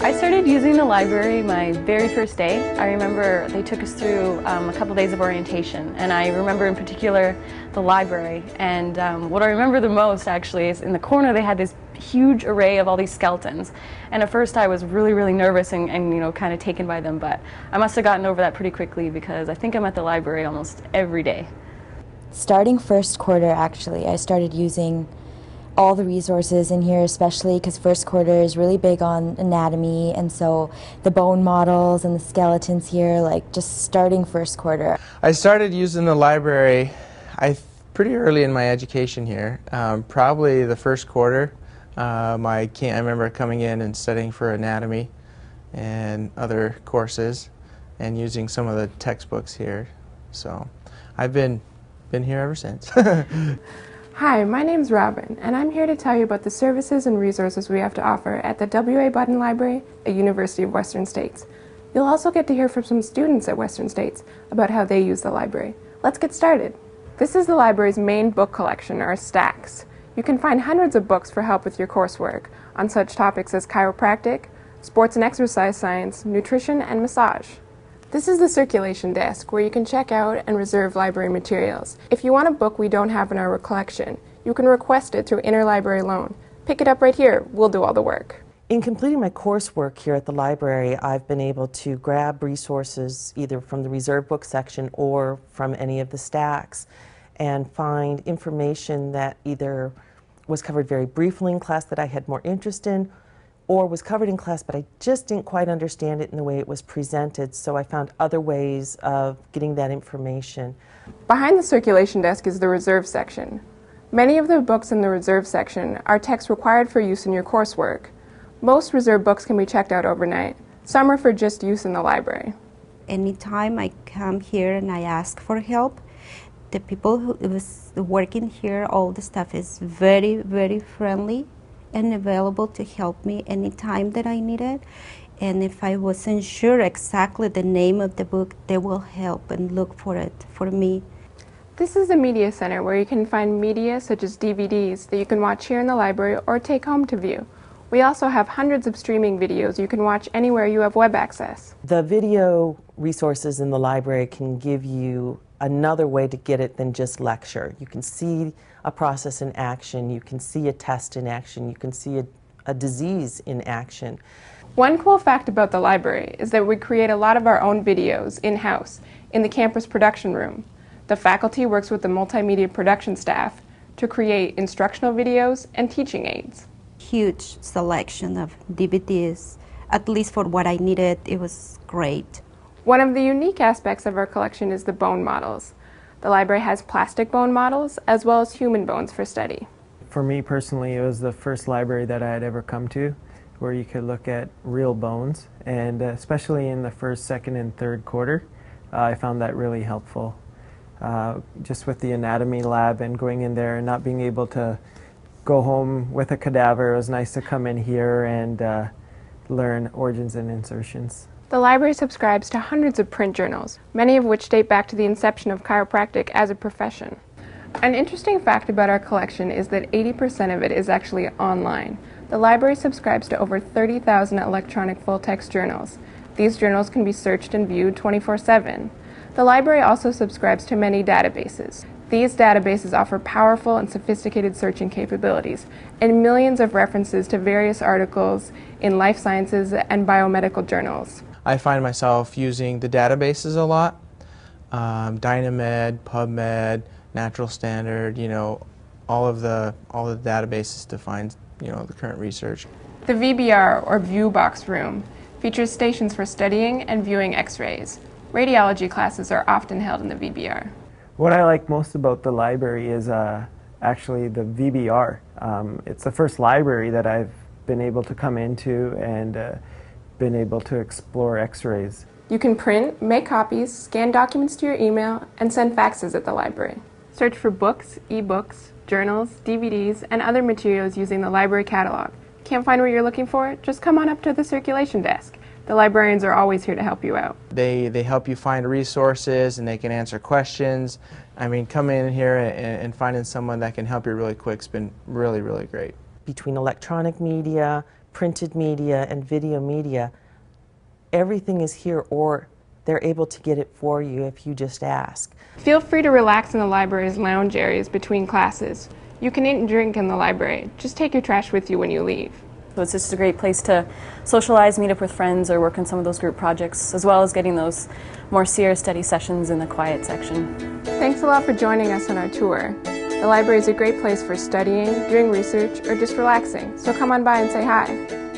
I started using the library my very first day. I remember they took us through a couple days of orientation, and I remember in particular the library. And what I remember the most actually is in the corner they had this huge array of all these skeletons. And at first I was really nervous and you know, kind of taken by them, but I must have gotten over that pretty quickly because I think I'm at the library almost every day. Starting first quarter, actually, I started using all the resources in here, especially because first quarter is really big on anatomy, and so the bone models and the skeletons here, like just starting first quarter. I started using the library pretty early in my education here, probably the first quarter. I remember coming in and studying for anatomy and other courses and using some of the textbooks here. So I've been here ever since. Hi, my name's Robin, and I'm here to tell you about the services and resources we have to offer at the W.A. Budden Library at University of Western States. You'll also get to hear from some students at Western States about how they use the library. Let's get started. This is the library's main book collection, or stacks. You can find hundreds of books for help with your coursework on such topics as chiropractic, sports and exercise science, nutrition, and massage. This is the circulation desk where you can check out and reserve library materials. If you want a book we don't have in our collection, you can request it through interlibrary loan. Pick it up right here. We'll do all the work. In completing my coursework here at the library, I've been able to grab resources either from the reserve book section or from any of the stacks and find information that either was covered very briefly in class that I had more interest in, or was covered in class but I just didn't quite understand it in the way it was presented, so I found other ways of getting that information. Behind the circulation desk is the reserve section. Many of the books in the reserve section are texts required for use in your coursework. Most reserve books can be checked out overnight. Some are for just use in the library. Anytime I come here and I ask for help, the people who was working here, all the staff is very friendly and available to help me anytime that I need it. And if I wasn't sure exactly the name of the book, they will help and look for it for me. This is the Media Center, where you can find media such as DVDs that you can watch here in the library or take home to view. We also have hundreds of streaming videos you can watch anywhere you have web access. The video resources in the library can give you another way to get it than just lecture. You can see a process in action, you can see a test in action, you can see a disease in action. One cool fact about the library is that we create a lot of our own videos in-house in the campus production room. The faculty works with the multimedia production staff to create instructional videos and teaching aids. Huge selection of DVDs, at least for what I needed. It was great. One of the unique aspects of our collection is the bone models. The library has plastic bone models as well as human bones for study. For me personally, it was the first library that I had ever come to where you could look at real bones, and especially in the first, second, and third quarter, I found that really helpful. Just with the anatomy lab and going in there and not being able to go home with a cadaver, it was nice to come in here and learn origins and insertions. The library subscribes to hundreds of print journals, many of which date back to the inception of chiropractic as a profession. An interesting fact about our collection is that 80% of it is actually online. The library subscribes to over 30,000 electronic full-text journals. These journals can be searched and viewed 24/7. The library also subscribes to many databases. These databases offer powerful and sophisticated searching capabilities and millions of references to various articles in life sciences and biomedical journals. I find myself using the databases a lot, Dynamed, PubMed, Natural Standard, you know, all the databases to find, you know, the current research. The VBR, or View Box Room, features stations for studying and viewing X-rays. Radiology classes are often held in the VBR. What I like most about the library is actually the VBR. It's the first library that I've been able to come into and been able to explore X-rays. You can print, make copies, scan documents to your email, and send faxes at the library. Search for books, e-books, journals, DVDs, and other materials using the library catalog. Can't find what you're looking for? Just come on up to the circulation desk. The librarians are always here to help you out. They help you find resources and they can answer questions. I mean, coming in here and finding someone that can help you really quick has been really, really great. Between electronic media, printed media and video media, everything is here, or they're able to get it for you if you just ask. Feel free to relax in the library's lounge areas between classes. You can eat and drink in the library. Just take your trash with you when you leave. So it's just a great place to socialize, meet up with friends, or work on some of those group projects, as well as getting those more serious study sessions in the quiet section. Thanks a lot for joining us on our tour. The library is a great place for studying, doing research, or just relaxing, so come on by and say hi.